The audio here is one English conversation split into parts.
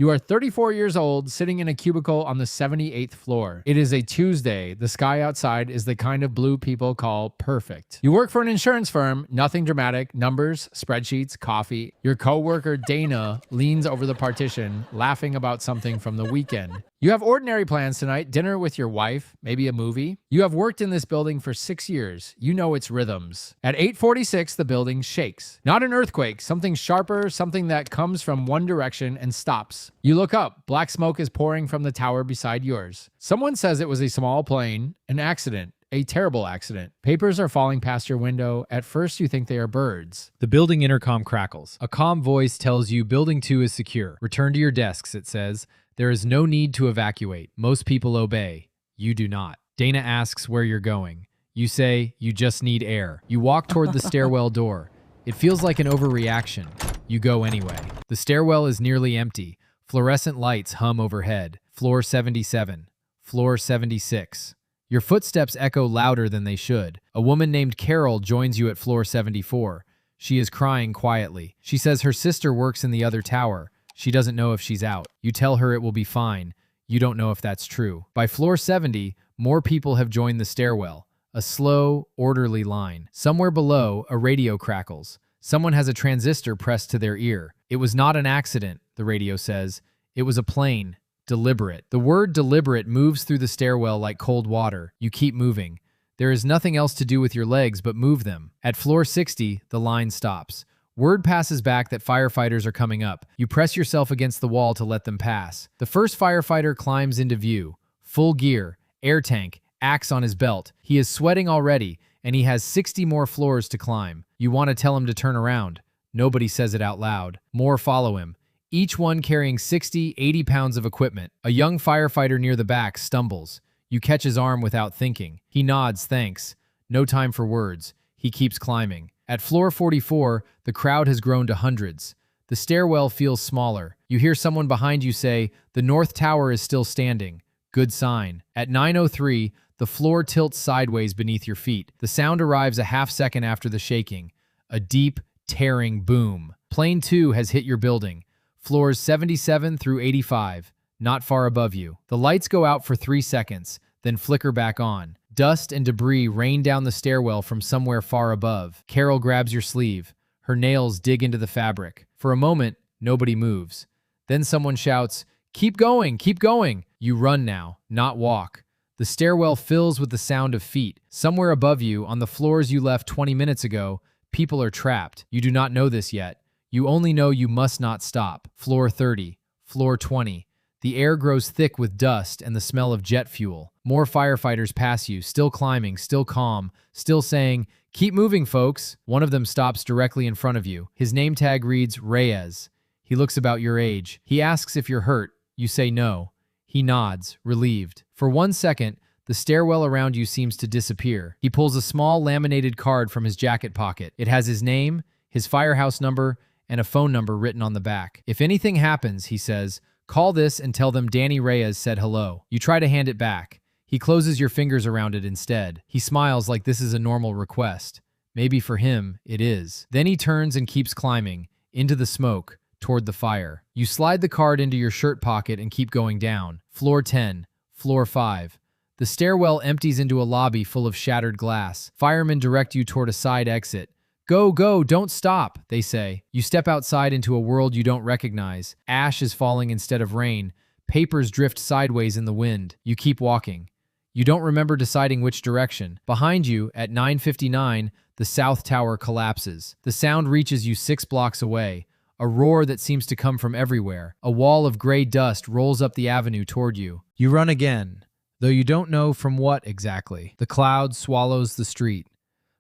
You are 34 years old, sitting in a cubicle on the 78th floor. It is a Tuesday. The sky outside is the kind of blue people call perfect. You work for an insurance firm, nothing dramatic, numbers, spreadsheets, coffee. Your coworker Dana leans over the partition, laughing about something from the weekend. You have ordinary plans tonight, dinner with your wife, maybe a movie. You have worked in this building for 6 years. You know its rhythms. At 8:46, the building shakes. Not an earthquake, something sharper, something that comes from one direction and stops. You look up. Black smoke is pouring from the tower beside yours. Someone says it was a small plane, an accident. A terrible accident. Papers are falling past your window. At first, you think they are birds. The building intercom crackles. A calm voice tells you Building 2 is secure. Return to your desks, it says. There is no need to evacuate. Most people obey. You do not. Dana asks where you're going. You say, you just need air. You walk toward the stairwell door. It feels like an overreaction. You go anyway. The stairwell is nearly empty. Fluorescent lights hum overhead. Floor 77. Floor 76. Your footsteps echo louder than they should. A woman named Carol joins you at floor 74. She is crying quietly. She says her sister works in the other tower. She doesn't know if she's out. You tell her it will be fine. You don't know if that's true. By floor 70, more people have joined the stairwell. A slow, orderly line. Somewhere below, a radio crackles. Someone has a transistor pressed to their ear. It was not an accident, the radio says. It was a plane. Deliberate. The word deliberate moves through the stairwell like cold water. You keep moving. There is nothing else to do with your legs but move them. At floor 60, the line stops. Word passes back that firefighters are coming up. You press yourself against the wall to let them pass. The first firefighter climbs into view. Full gear, air tank, axe on his belt. He is sweating already, and he has 60 more floors to climb. You want to tell him to turn around. Nobody says it out loud. More follow him. Each one carrying 60, 80 pounds of equipment. A young firefighter near the back stumbles. You catch his arm without thinking. He nods, thanks. No time for words. He keeps climbing. At floor 44, the crowd has grown to hundreds. The stairwell feels smaller. You hear someone behind you say, the north tower is still standing. Good sign. At 9:03, the floor tilts sideways beneath your feet. The sound arrives a half second after the shaking. A deep, tearing boom. Plane 2 has hit your building. Floors 77 through 85, not far above you. The lights go out for 3 seconds, then flicker back on. Dust and debris rain down the stairwell from somewhere far above. Carol grabs your sleeve. Her nails dig into the fabric. For a moment, nobody moves. Then someone shouts, keep going, keep going. You run now, not walk. The stairwell fills with the sound of feet. Somewhere above you, on the floors you left 20 minutes ago, people are trapped. You do not know this yet. You only know you must not stop. Floor 30, floor 20. The air grows thick with dust and the smell of jet fuel. More firefighters pass you, still climbing, still calm, still saying, keep moving, folks. One of them stops directly in front of you. His name tag reads Reyes. He looks about your age. He asks if you're hurt. You say no. He nods, relieved. For 1 second, the stairwell around you seems to disappear. He pulls a small laminated card from his jacket pocket. It has his name, his firehouse number, and a phone number written on the back. If anything happens, he says, call this and tell them Danny Reyes said hello. You try to hand it back. He closes your fingers around it instead. He smiles like this is a normal request. Maybe for him, it is. Then he turns and keeps climbing, into the smoke, toward the fire. You slide the card into your shirt pocket and keep going down. Floor 10, floor 5. The stairwell empties into a lobby full of shattered glass. Firemen direct you toward a side exit. Go, go, don't stop, they say. You step outside into a world you don't recognize. Ash is falling instead of rain. Papers drift sideways in the wind. You keep walking. You don't remember deciding which direction. Behind you, at 9:59, the south tower collapses. The sound reaches you 6 blocks away. A roar that seems to come from everywhere. A wall of gray dust rolls up the avenue toward you. You run again, though you don't know from what exactly. The cloud swallows the street.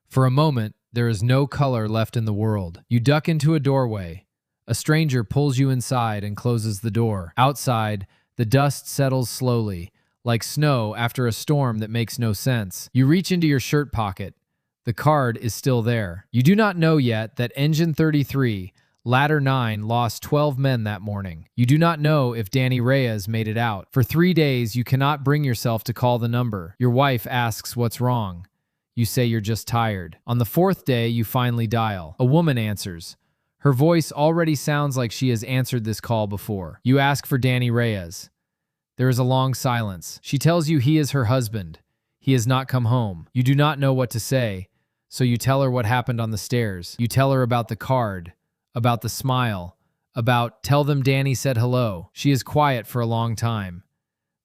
For a moment, there is no color left in the world. You duck into a doorway. A stranger pulls you inside and closes the door. Outside, the dust settles slowly, like snow after a storm that makes no sense. You reach into your shirt pocket. The card is still there. You do not know yet that Engine 33, Ladder 9 lost 12 men that morning. You do not know if Danny Reyes made it out. For 3 days, you cannot bring yourself to call the number. Your wife asks what's wrong. You say you're just tired. On the 4th day, you finally dial. A woman answers. Her voice already sounds like she has answered this call before. You ask for Danny Reyes. There is a long silence. She tells you he is her husband. He has not come home. You do not know what to say, so you tell her what happened on the stairs. You tell her about the card, about the smile, tell them Danny said hello. She is quiet for a long time.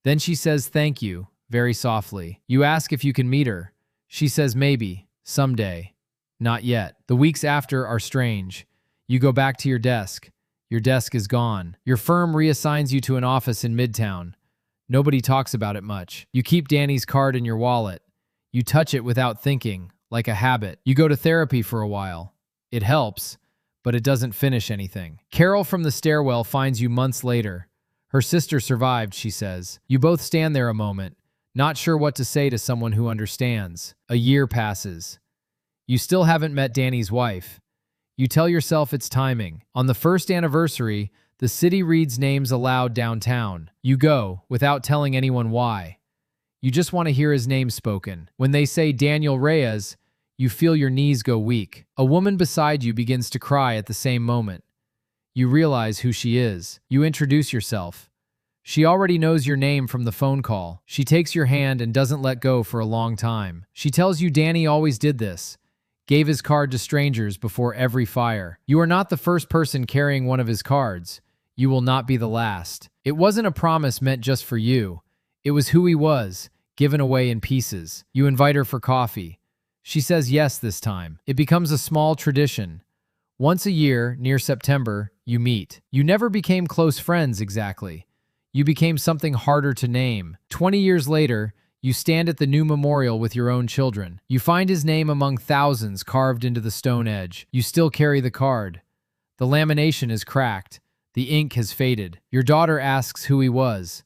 Then she says thank you, very softly. You ask if you can meet her. She says maybe, someday. Not yet. The weeks after are strange. You go back to your desk. Your desk is gone. Your firm reassigns you to an office in Midtown. Nobody talks about it much. You keep Danny's card in your wallet. You touch it without thinking, like a habit. You go to therapy for a while. It helps, but it doesn't finish anything. Carol from the stairwell finds you months later. Her sister survived, she says. You both stand there a moment, not sure what to say to someone who understands. A year passes. You still haven't met Danny's wife. You tell yourself it's timing. On the first anniversary, the city reads names aloud downtown. You go, without telling anyone why. You just want to hear his name spoken. When they say Daniel Reyes, you feel your knees go weak. A woman beside you begins to cry at the same moment. You realize who she is. You introduce yourself. She already knows your name from the phone call. She takes your hand and doesn't let go for a long time. She tells you Danny always did this. Gave his card to strangers before every fire. You are not the first person carrying one of his cards. You will not be the last. It wasn't a promise meant just for you. It was who he was, given away in pieces. You invite her for coffee. She says yes this time. It becomes a small tradition. Once a year, near September, you meet. You never became close friends exactly. You became something harder to name. 20 years later, you stand at the new memorial with your own children. You find his name among thousands carved into the stone edge. You still carry the card. The lamination is cracked. The ink has faded. Your daughter asks who he was.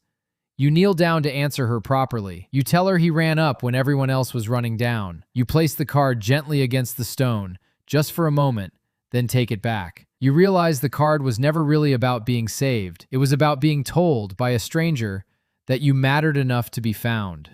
You kneel down to answer her properly. You tell her he ran up when everyone else was running down. You place the card gently against the stone, just for a moment, then take it back. You realize the card was never really about being saved. It was about being told by a stranger that you mattered enough to be found.